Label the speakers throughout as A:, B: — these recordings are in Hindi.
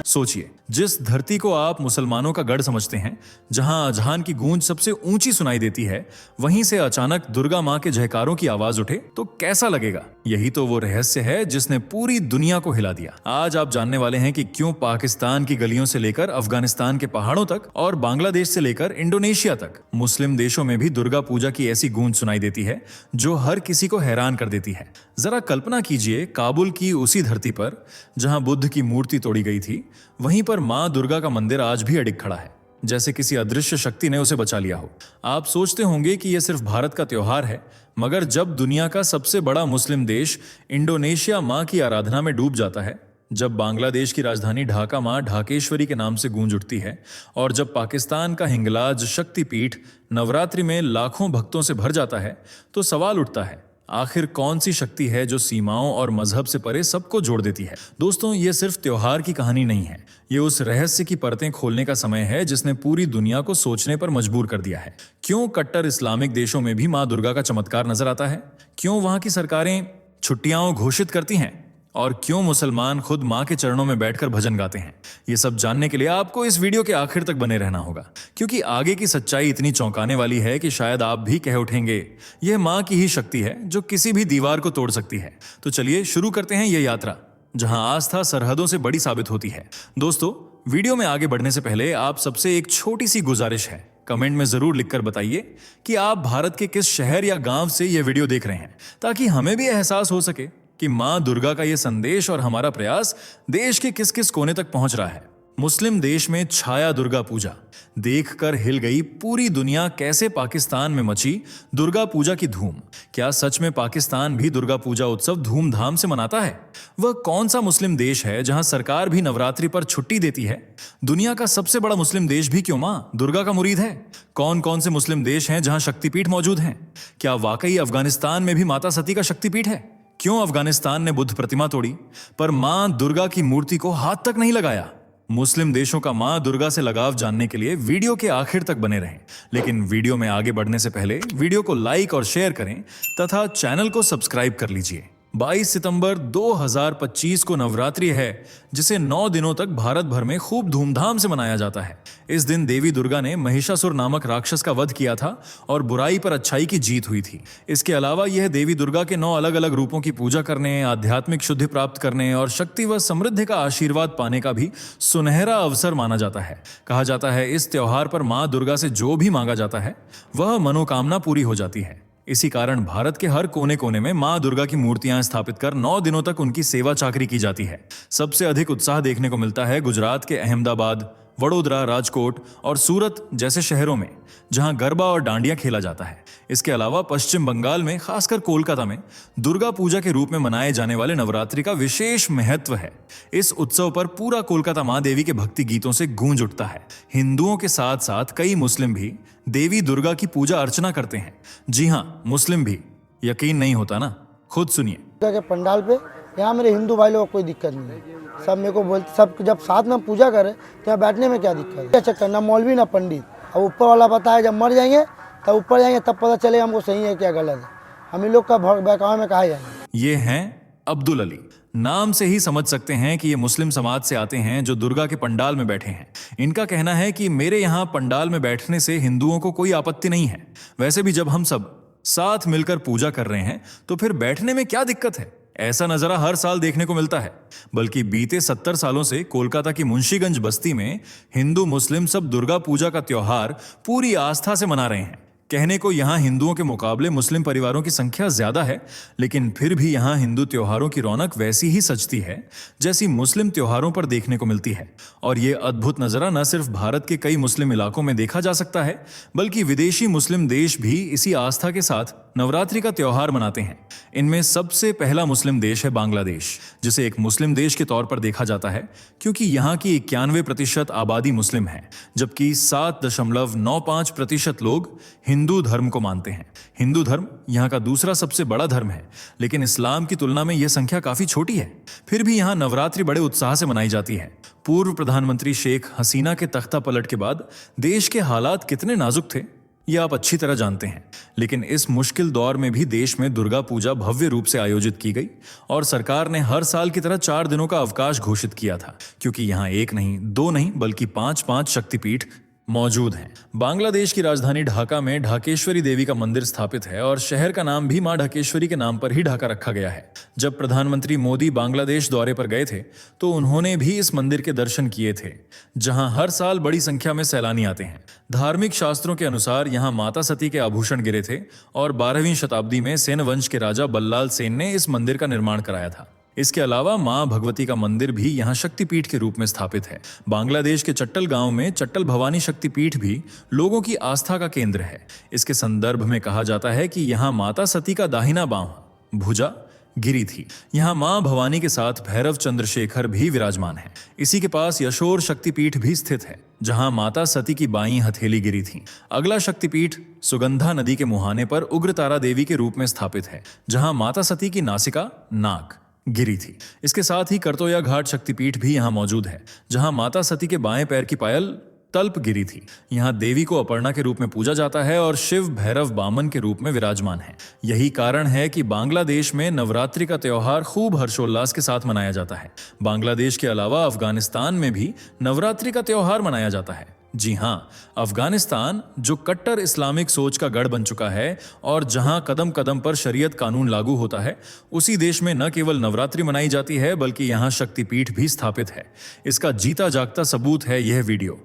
A: सोचिए, जिस धरती को आप मुसलमानों का गढ़ समझते हैं, जहां अजहान की गूंज सबसे ऊंची सुनाई देती है, वहीं से अचानक दुर्गा मां के जयकारों की आवाज उठे तो कैसा लगेगा। यही तो वो रहस्य है जिसने पूरी दुनिया को हिला दिया। आज आप जानने वाले हैं कि क्यों पाकिस्तान की गलियों से लेकर अफगानिस्तान के पहाड़ों तक और बांग्लादेश से लेकर इंडोनेशिया तक मुस्लिम देशों में भी दुर्गा पूजा की ऐसी गूंज सुनाई देती है जो हर किसी को हैरान कर देती है। जरा कल्पना कीजिए, काबुल की उसी धरती पर जहां बुद्ध की मूर्ति तोड़ी गई थी, वहीं पर मां दुर्गा का मंदिर आज भी अडिग खड़ा है, जैसे किसी अदृश्य शक्ति ने उसे बचा लिया हो। आप सोचते होंगे कि यह सिर्फ भारत का त्योहार है, मगर जब दुनिया का सबसे बड़ा मुस्लिम देश इंडोनेशिया मां की आराधना में डूब जाता है, जब बांग्लादेश की राजधानी ढाका मां ढाकेश्वरी के नाम से गूंज उठती है, और जब पाकिस्तान का हिंगलाज शक्तिपीठ नवरात्रि में लाखों भक्तों से भर जाता है, तो सवाल उठता है, आखिर कौन सी शक्ति है जो सीमाओं और मजहब से परे सबको जोड़ देती है। दोस्तों, ये सिर्फ त्योहार की कहानी नहीं है, ये उस रहस्य की परतें खोलने का समय है जिसने पूरी दुनिया को सोचने पर मजबूर कर दिया है। क्यों कट्टर इस्लामिक देशों में भी मां दुर्गा का चमत्कार नजर आता है? क्यों वहां की सरकारें छुट्टियां घोषित करती हैं? और क्यों मुसलमान खुद मां के चरणों में बैठकर भजन गाते हैं? ये सब जानने के लिए आपको इस वीडियो के आखिर तक बने रहना होगा, क्योंकि आगे की सच्चाई इतनी चौंकाने वाली है कि शायद आप भी कह उठेंगे, यह मां की ही शक्ति है जो किसी भी दीवार को तोड़ सकती है। तो चलिए शुरू करते हैं ये यात्रा, जहां आस्था सरहदों से बड़ी साबित होती है। दोस्तों, वीडियो में आगे बढ़ने से पहले आप सबसे एक छोटी सी गुजारिश है, कमेंट में जरूर लिखकर बताइए कि आप भारत के किस शहर या गांव से यह वीडियो देख रहे हैं, ताकि हमें भी एहसास हो सके कि मां दुर्गा का यह संदेश और हमारा प्रयास देश के किस किस कोने तक पहुंच रहा है। मुस्लिम देश में छाया दुर्गा पूजा देखकर हिल गई पूरी दुनिया। कैसे पाकिस्तान में मची दुर्गा पूजा की धूम? क्या सच में पाकिस्तान भी दुर्गा पूजा उत्सव धूमधाम से मनाता है? वह कौन सा मुस्लिम देश है जहां सरकार भी नवरात्रि पर छुट्टी देती है? दुनिया का सबसे बड़ा मुस्लिम देश भी क्यों मां दुर्गा का मुरीद है? कौन कौन से मुस्लिम देश हैं जहां शक्तिपीठ मौजूद हैं? क्या वाकई अफगानिस्तान में भी माता सती का शक्तिपीठ है? क्यों अफगानिस्तान ने बुद्ध प्रतिमा तोड़ी पर मां दुर्गा की मूर्ति को हाथ तक नहीं लगाया? मुस्लिम देशों का मां दुर्गा से लगाव जानने के लिए वीडियो के आखिर तक बने रहें। लेकिन वीडियो में आगे बढ़ने से पहले वीडियो को लाइक और शेयर करें तथा चैनल को सब्सक्राइब कर लीजिए। 22 सितंबर 2025 को नवरात्रि है, जिसे 9 दिनों तक भारत भर में खूब धूमधाम से मनाया जाता है। इस दिन देवी दुर्गा ने महिषासुर नामक राक्षस का वध किया था और बुराई पर अच्छाई की जीत हुई थी। इसके अलावा यह देवी दुर्गा के 9 अलग अलग रूपों की पूजा करने, आध्यात्मिक शुद्धि प्राप्त करने और शक्ति व समृद्धि का आशीर्वाद पाने का भी सुनहरा अवसर माना जाता है। कहा जाता है, इस त्योहार पर मां दुर्गा से जो भी मांगा जाता है वह मनोकामना पूरी हो जाती है। इसी कारण भारत के हर कोने कोने में मां दुर्गा की मूर्तियां स्थापित कर 9 दिनों तक उनकी सेवा चाकरी की जाती है। सबसे अधिक उत्साह देखने को मिलता है गुजरात के अहमदाबाद, वडोदरा, राजकोट और सूरत जैसे शहरों में, जहां गरबा और डांडिया खेला जाता है। इसके अलावा पश्चिम बंगाल में, खासकर कोलकाता में, दुर्गा पूजा के रूप में मनाए जाने वाले नवरात्रि का विशेष महत्व है। इस उत्सव पर पूरा कोलकाता मां देवी के भक्ति गीतों से गूंज उठता है। हिंदुओं के साथ साथ कई मुस्लिम भी देवी दुर्गा की पूजा अर्चना करते हैं। जी हाँ, मुस्लिम भी। यकीन नहीं होता ना? खुद सुनिए।
B: के पंडाल पे यहाँ मेरे हिंदू भाई लोगों को कोई दिक्कत नहीं है। सब मेरे को बोलते, सब जब साथ में पूजा करें तो यहाँ बैठने में क्या दिक्कत है? अच्छा, ना मौलवी ना पंडित। अब ऊपर वाला बताया, जब मर जाएंगे तब ऊपर जाएंगे तब पता चलेगा हमको सही है क्या गलत है। हम इन लोग का बहकावे में कहा जाएंगे।
A: ये हैं अब्दुल अली। नाम से ही समझ सकते हैं कि ये मुस्लिम समाज से आते हैं जो दुर्गा के पंडाल में बैठे हैं। इनका कहना है कि मेरे यहाँ पंडाल में बैठने से हिंदुओं को कोई आपत्ति नहीं है। वैसे भी जब हम सब साथ मिलकर पूजा कर रहे हैं तो फिर बैठने में क्या दिक्कत है? ऐसा नजारा हर साल देखने को मिलता है। बल्कि बीते 70 सालों से कोलकाता की मुंशीगंज बस्ती में हिंदू मुस्लिम सब दुर्गा पूजा का त्योहार पूरी आस्था से मना रहे हैं। कहने को यहाँ हिंदुओं के मुकाबले मुस्लिम परिवारों की संख्या ज्यादा है, लेकिन फिर भी यहाँ हिंदू त्योहारों की रौनक वैसी ही सजती है जैसी मुस्लिम त्योहारों पर देखने को मिलती है। और ये अद्भुत नजारा न सिर्फ भारत के कई मुस्लिम इलाकों में देखा जा सकता है, बल्कि विदेशी मुस्लिम देश भी इसी आस्था के साथ नवरात्रि का त्योहार मनाते हैं। इनमें सबसे पहला मुस्लिम देश है बांग्लादेश, जिसे एक मुस्लिम देश के तौर पर देखा जाता है क्योंकि यहाँ की 91% आबादी मुस्लिम है, जबकि 7.95% लोग हिंदू धर्म को मानते हैं। हिंदू धर्म यहाँ का दूसरा सबसे बड़ा धर्म है, लेकिन इस्लाम की तुलना में यह संख्या काफी छोटी है। फिर भी यहाँ नवरात्रि बड़े उत्साह से मनाई जाती है। पूर्व प्रधानमंत्री शेख हसीना के तख्ता पलट के बाद देश के हालात कितने नाजुक थे, ये आप अच्छी तरह जानते हैं। लेकिन इस मुश्किल दौर में भी देश में दुर्गा पूजा भव्य रूप से आयोजित की गई और सरकार ने हर साल की तरह 4 दिनों का अवकाश घोषित किया था, क्योंकि यहाँ 1 नहीं, 2 नहीं, बल्कि 5 शक्तिपीठ मौजूद हैं। बांग्लादेश की राजधानी ढाका में ढाकेश्वरी देवी का मंदिर स्थापित है और शहर का नाम भी मां ढाकेश्वरी के नाम पर ही ढाका रखा गया है। जब प्रधानमंत्री मोदी बांग्लादेश दौरे पर गए थे तो उन्होंने भी इस मंदिर के दर्शन किए थे, जहां हर साल बड़ी संख्या में सैलानी आते हैं। धार्मिक शास्त्रों के अनुसार यहां माता सती के आभूषण गिरे थे और 12वीं शताब्दी में सेन वंश के राजा बल्लाल सेन ने इस मंदिर का निर्माण कराया था। इसके अलावा मां भगवती का मंदिर भी यहाँ शक्तिपीठ के रूप में स्थापित है। बांग्लादेश के चट्टल गांव में चट्टल भवानी शक्तिपीठ भी लोगों की आस्था का केंद्र है। इसके संदर्भ में कहा जाता है कि यहाँ माता सती का दाहिना बांह भुजा गिरी थी। यहाँ मां भवानी के साथ भैरव चंद्रशेखर भी विराजमान है। इसी के पास यशोर शक्तिपीठ भी स्थित है, जहां माता सती की बाईं हथेली गिरी थी। अगला शक्तिपीठ सुगंधा नदी के मुहाने पर उग्रतारा देवी के रूप में स्थापित है, जहां माता सती की नासिका नाक गिरी थी। इसके साथ ही करतोया घाट शक्तिपीठ भी यहाँ मौजूद है, जहां माता सती के बाएं पैर की पायल तल्प गिरी थी। यहाँ देवी को अपर्णा के रूप में पूजा जाता है और शिव भैरव बामन के रूप में विराजमान है। यही कारण है कि बांग्लादेश में नवरात्रि का त्योहार खूब हर्षोल्लास के साथ मनाया जाता है। बांग्लादेश के अलावा अफगानिस्तान में भी नवरात्रि का त्योहार मनाया जाता है। जी हाँ, अफगानिस्तान जो कट्टर इस्लामिक सोच का गढ़ बन चुका है और जहां कदम कदम पर शरीयत कानून लागू होता है, उसी देश में न केवल नवरात्रि मनाई जाती है बल्कि यहां शक्तिपीठ भी स्थापित है। इसका जीता जागता सबूत है यह वीडियो।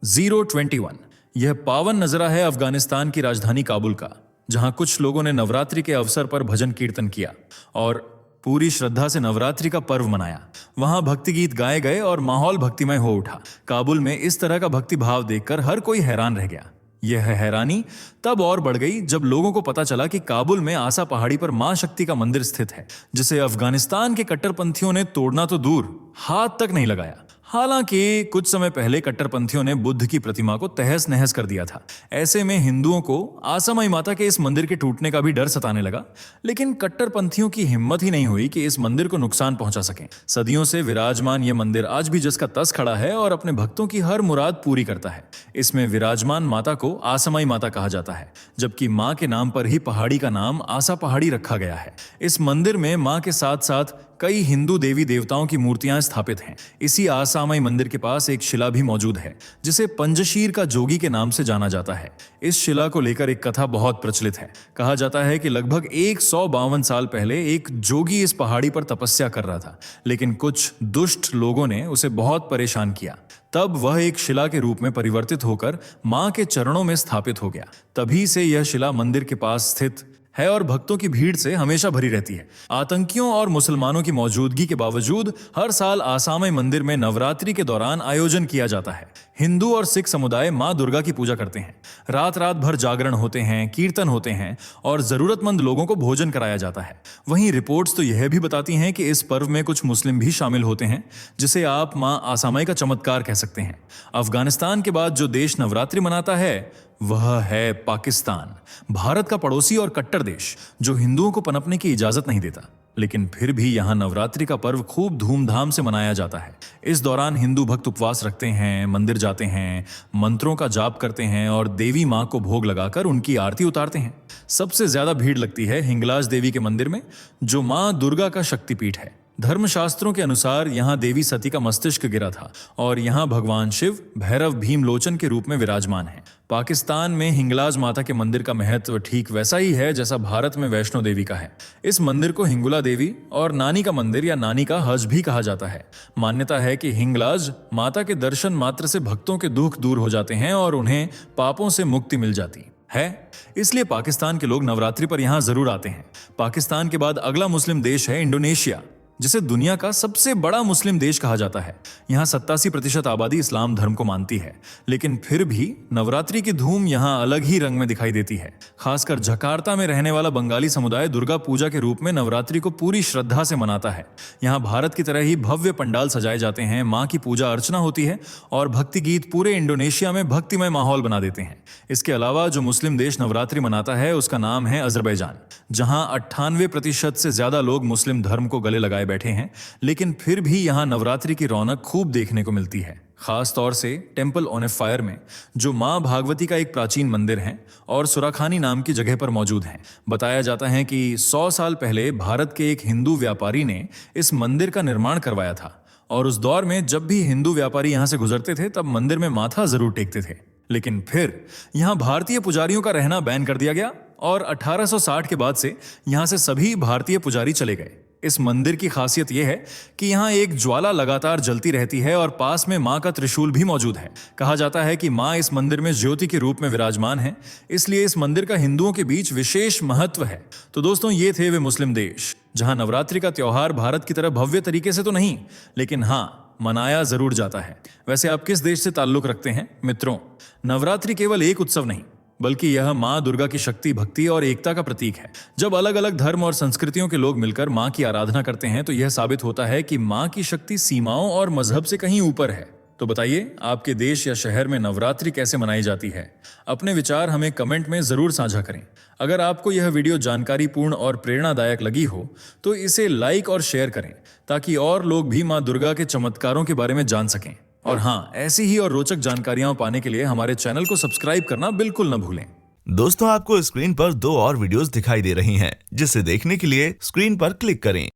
A: Zero-21 यह पावन नजरा है अफगानिस्तान की राजधानी काबुल का, जहां कुछ लोगों ने नवरात्रि के अवसर पर भजन कीर्तन किया और पूरी श्रद्धा से नवरात्रि का पर्व मनाया। वहां भक्ति गीत गाए गए और माहौल भक्तिमय हो उठा। काबुल में इस तरह का भक्ति भाव देखकर हर कोई हैरान रह गया। यह हैरानी तब और बढ़ गई जब लोगों को पता चला कि काबुल में आसा पहाड़ी पर मां शक्ति का मंदिर स्थित है, जिसे अफगानिस्तान के कट्टरपंथियों ने तोड़ना तो दूर, हाथ तक नहीं लगाया। हालांकि कुछ समय पहले कट्टरपंथियों ने बुद्ध की प्रतिमा को तहस नहस कर दिया था। ऐसे में हिंदुओं को आसामाई माता के इस मंदिर के टूटने का भी डर सताने लगा, लेकिन कट्टरपंथियों की हिम्मत ही नहीं हुई कि इस मंदिर को नुकसान पहुंचा सकें। सदियों से विराजमान यह मंदिर आज भी जिसका तस खड़ा है और अपने भक्तों की हर मुराद पूरी करता है। इसमें विराजमान माता को आसामाई माता कहा जाता है, जबकि मां के नाम पर ही पहाड़ी का नाम आसा पहाड़ी रखा गया है। इस मंदिर में मां के साथ साथ कई हिंदू देवी देवताओं की मूर्तियां स्थापित हैं। इसी आसामाई मंदिर के पास एक शिला भी मौजूद है, जिसे पंजशीर का जोगी के नाम से जाना जाता है। इस शिला को लेकर एक कथा बहुत प्रचलित है। कहा जाता है कि लगभग 152 साल पहले एक जोगी इस पहाड़ी पर तपस्या कर रहा था, लेकिन कुछ दुष्ट लोगों ने उसे बहुत परेशान किया। तब वह एक शिला के रूप में परिवर्तित होकर मां के चरणों में स्थापित हो गया। तभी से यह शिला मंदिर के पास स्थित है और भक्तों की भीड़ से हमेशा भरी रहती है। आतंकियों और मुसलमानों की मौजूदगी के बावजूद हर साल आसामाई मंदिर में नवरात्रि के दौरान आयोजन किया जाता है। हिंदू और सिख समुदाय मां दुर्गा की पूजा करते हैं। रात रात भर जागरण होते हैं, कीर्तन होते हैं और जरूरतमंद लोगों को भोजन कराया जाता है। वहीं रिपोर्ट्स तो यह भी बताती हैं कि इस पर्व में कुछ मुस्लिम भी शामिल होते हैं, जिसे आप मां आसामाई का चमत्कार कह सकते हैं। अफगानिस्तान के बाद जो देश नवरात्रि मनाता है वह है पाकिस्तान, भारत का पड़ोसी और कट्टर देश, जो हिंदुओं को पनपने की इजाजत नहीं देता। लेकिन फिर भी यहाँ नवरात्रि का पर्व खूब धूमधाम से मनाया जाता है। इस दौरान हिंदू भक्त उपवास रखते हैं, मंदिर जाते हैं, मंत्रों का जाप करते हैं और देवी मां को भोग लगाकर उनकी आरती उतारते हैं। सबसे ज्यादा भीड़ लगती है हिंगलाज देवी के मंदिर में, जो मां दुर्गा का शक्तिपीठ है। धर्मशास्त्रों के अनुसार यहाँ देवी सती का मस्तिष्क गिरा था और यहाँ भगवान शिव भैरव भीमलोचन के रूप में विराजमान है। पाकिस्तान में हिंगलाज माता के मंदिर का महत्व ठीक वैसा ही है जैसा भारत में वैष्णो देवी का है। इस मंदिर को हिंगुला देवी और नानी का मंदिर या नानी का हज भी कहा जाता है। मान्यता है कि हिंगलाज माता के दर्शन मात्र से भक्तों के दुख दूर हो जाते हैं और उन्हें पापों से मुक्ति मिल जाती है। इसलिए पाकिस्तान के लोग नवरात्रि पर यहाँ जरूर आते हैं। पाकिस्तान के बाद अगला मुस्लिम देश है इंडोनेशिया। जिसे दुनिया का सबसे बड़ा मुस्लिम देश कहा जाता है। यहाँ 87% आबादी इस्लाम धर्म को मानती है, लेकिन फिर भी नवरात्रि की धूम यहाँ अलग ही रंग में दिखाई देती है। खासकर जकार्ता में रहने वाला बंगाली समुदाय दुर्गा पूजा के रूप में नवरात्रि को पूरी श्रद्धा से मनाता है। यहाँ भारत की तरह ही भव्य पंडाल सजाए जाते हैं, माँ की पूजा अर्चना होती है और भक्ति गीत पूरे इंडोनेशिया में भक्तिमय माहौल बना देते हैं। इसके अलावा जो मुस्लिम देश नवरात्रि मनाता है उसका नाम है अजरबैजान, जहां 98% से ज्यादा लोग मुस्लिम धर्म को गले लगाए बैठे हैं, लेकिन फिर भी यहां नवरात्रि की रौनक खूब देखने को मिलती है। खास तौर से टेम्पल ऑन ए फायर में, जो मां भागवती का एक प्राचीन मंदिर है और सुराखानी नाम की जगह पर मौजूद है। बताया जाता है कि 100 साल पहले भारत के एक हिंदू व्यापारी ने इस मंदिर का निर्माण करवाया था और उस दौर में जब भी हिंदू व्यापारी यहां से गुजरते थे तब मंदिर में माथा जरूर टेकते थे। लेकिन फिर यहां भारतीय पुजारियों का रहना बैन कर दिया गया और 1860 के बाद से यहां से सभी भारतीय पुजारी चले गए। इस मंदिर की खासियत यह है कि यहाँ एक ज्वाला लगातार जलती रहती है और पास में माँ का त्रिशूल भी मौजूद है। कहा जाता है कि माँ इस मंदिर में ज्योति के रूप में विराजमान है, इसलिए इस मंदिर का हिंदुओं के बीच विशेष महत्व है। तो दोस्तों, ये थे वे मुस्लिम देश जहाँ नवरात्रि का त्योहार भारत की तरह भव्य तरीके से तो नहीं, लेकिन हाँ, मनाया जरूर जाता है। वैसे आप किस देश से ताल्लुक रखते हैं मित्रों? नवरात्रि केवल एक उत्सव नहीं, बल्कि यह माँ दुर्गा की शक्ति, भक्ति और एकता का प्रतीक है। जब अलग अलग धर्म और संस्कृतियों के लोग मिलकर माँ की आराधना करते हैं तो यह साबित होता है कि माँ की शक्ति सीमाओं और मजहब से कहीं ऊपर है। तो बताइए, आपके देश या शहर में नवरात्रि कैसे मनाई जाती है? अपने विचार हमें कमेंट में जरूर साझा करें। अगर आपको यह वीडियो जानकारीपूर्ण और प्रेरणादायक लगी हो तो इसे लाइक और शेयर करें, ताकि और लोग भी माँ दुर्गा के चमत्कारों के बारे में जान सकें। और हाँ, ऐसी ही और रोचक जानकारियां पाने के लिए हमारे चैनल को सब्सक्राइब करना बिल्कुल न भूलें।
C: दोस्तों, आपको स्क्रीन पर 2 और वीडियोस दिखाई दे रही हैं, जिसे देखने के लिए स्क्रीन पर क्लिक करें।